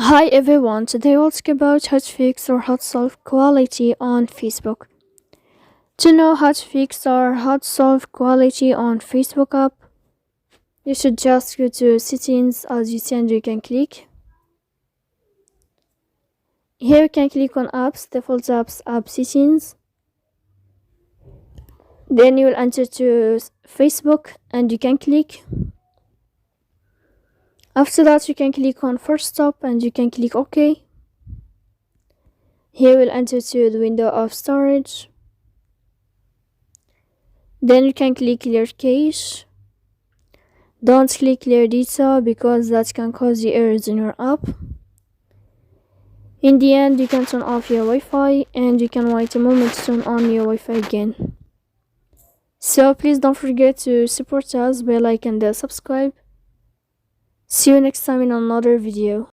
Hi everyone, today we'll talk about how to fix or how to solve quality on Facebook. To know how to fix or how to solve quality on Facebook app, you should just go to settings. As you see, and you can click. Here you can click on apps, default apps, app settings. Then you will enter to Facebook and you can click. After that you can click on first stop and you can click OK. Here we'll enter to the window of storage. Then you can click clear cache. Don't click clear data because that can cause the errors in your app. In the end, you can turn off your Wi-Fi and you can wait a moment to turn on your Wi-Fi again. So please don't forget to support us by like and subscribe. See you next time in another video.